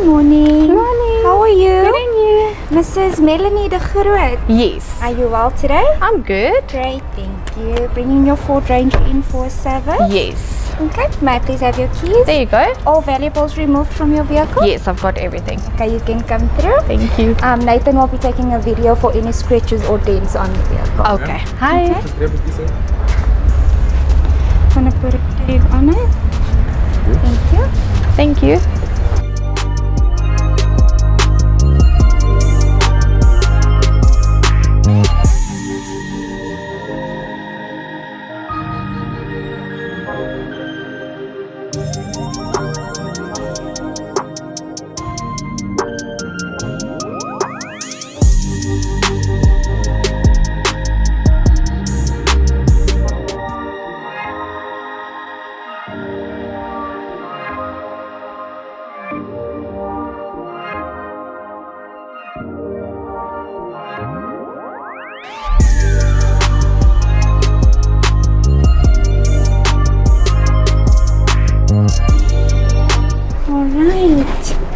morning. Morning. How are you? Good and you? Mrs. Melanie de Groot. Yes. Are you well today? I'm good. Great, thank you. Bringing your Ford Ranger in for a service? Yes. Okay, may I please have your keys? There you go. All valuables removed from your vehicle? Yes, I've got everything. Okay, you can come through. Thank you. Nathan will be taking a video for any scratches or dents on the vehicle. Okay. Hi. Okay. Gonna put a tag on it. Thank you. Thank you.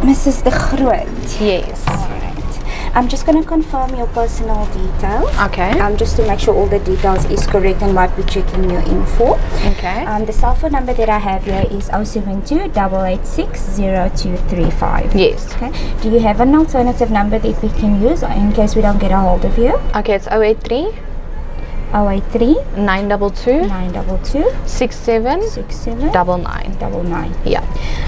Mrs. de Groot. Yes. Alright. I'm just going to confirm your personal details. Okay. Just to make sure all the details is correct and what we're checking you in for. Okay. The cell phone number that I have here is 072-886-0235. Yes. Okay. Do you have an alternative number that we can use in case we don't get a hold of you? Okay, it's 083 083 922 922 67 67 99. Yeah.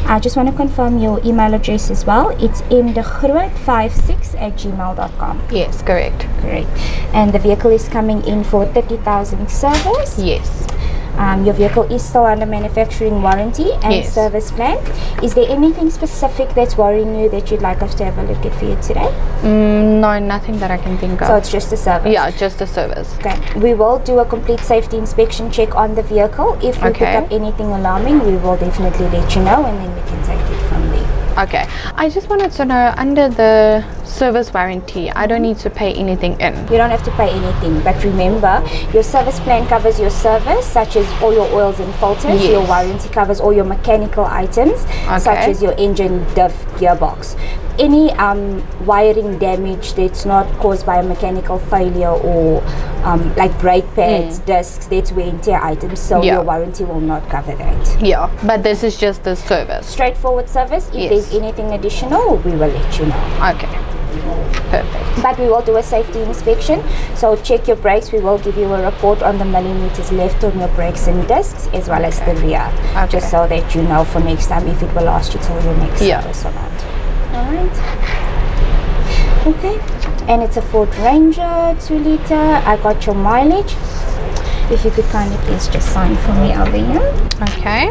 I just want to confirm your email address as well. It's mdegroot56@gmail.com. Yes, correct. Great. And the vehicle is coming in for 30,000 service. Yes. Your vehicle is still under manufacturing warranty and Yes. service plan. Is there anything specific that's worrying you that you'd like us to have a look at for you today? No, nothing that I can think of. So it's just a service? Yeah, just a service. Okay. We will do a complete safety inspection check on the vehicle. If we pick Okay. up anything alarming, we will definitely let you know and then we can take it from there. Okay. I just wanted to know, under the service warranty, I don't need to pay anything in. You don't have to pay anything, but remember, your service plan covers your service, such as all your oils and filters. Yes. Your warranty covers all your mechanical items, such Okay. as your engine, diff, gearbox. Any wiring damage that's not caused by a mechanical failure or like brake pads, discs, that's wear and tear items, so Yeah. your warranty will not cover that. Yeah, but this is just the service. Straightforward service. If Yes. there's anything additional, we will let you know. Okay. Perfect. But we will do a safety inspection, so check your brakes. We will give you a report on the millimeters left on your brakes and discs, as well as the rear, Okay. just so that you know for next time if it will last you till your next Yeah. service or not. Alright. Okay. And it's a Ford Ranger 2-liter. I got your mileage. If you could kindly please just sign for me over here. Okay.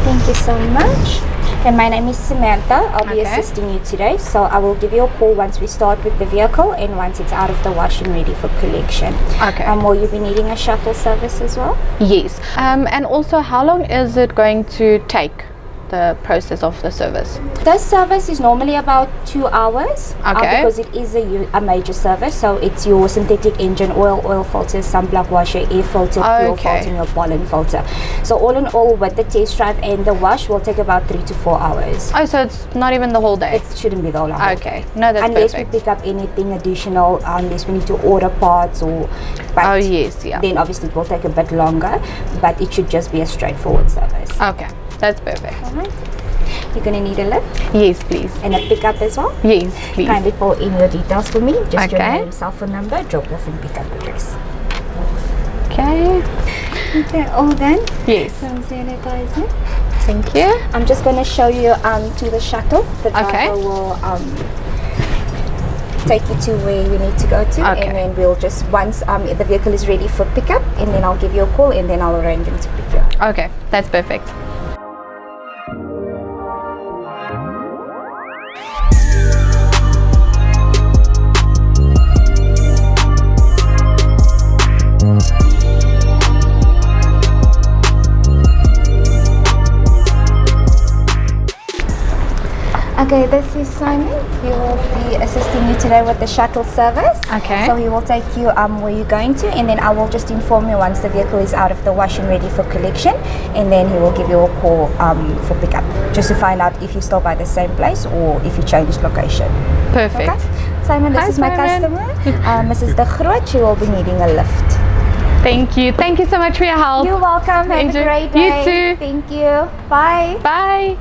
Thank you so much. And my name is Samantha. I'll be Okay. assisting you today. So I will give you a call once we start with the vehicle and once it's out of the wash and ready for collection. Okay. Will you be needing a shuttle service as well? Yes. And also, how long is it going to take, the process of the service? This service is normally about 2 hours. Okay. Because it is a major service. So it's your synthetic engine oil, oil filter, sunblock washer, air filter, fuel Okay. filter, and your pollen filter. So all in all, with the test drive and the wash, will take about 3 to 4 hours. Oh, so it's not even the whole day? It shouldn't be the whole Okay. No, that's unless perfect. we pick up anything additional, unless we need to order parts or. But Oh, yes, yeah. Then obviously it will take a bit longer, but it should just be a straightforward service. Okay, that's perfect. Alright. You're gonna need a lift Yes, please. and a pickup as well. Yes, please. Kindly fill in your details for me. Just your Okay. name, cell phone number, drop off and pick up address. Okay. Okay, all done. Yes. Some sanitizer. Thank you. I'm just gonna show you to the shuttle. The driver Okay. will take you to where you need to go to, Okay. and then we'll just once the vehicle is ready for pickup, and then I'll give you a call, and then I'll arrange him to pick you up. Okay, that's perfect. Okay, this is Simon. He will be assisting you today with the shuttle service. Okay. So he will take you where you're going to, and then I will just inform you once the vehicle is out of the wash and ready for collection, and then he will give you a call for pickup, just to find out if you're still by the same place or if you changed location. Perfect. Okay. Simon, this Hi, is my Simon. customer, Mrs. De Groot. She will be needing a lift. Thank you. Thank you so much for your help. You're welcome. Have Enjoy. a great You day. too. Thank you. Bye. Bye.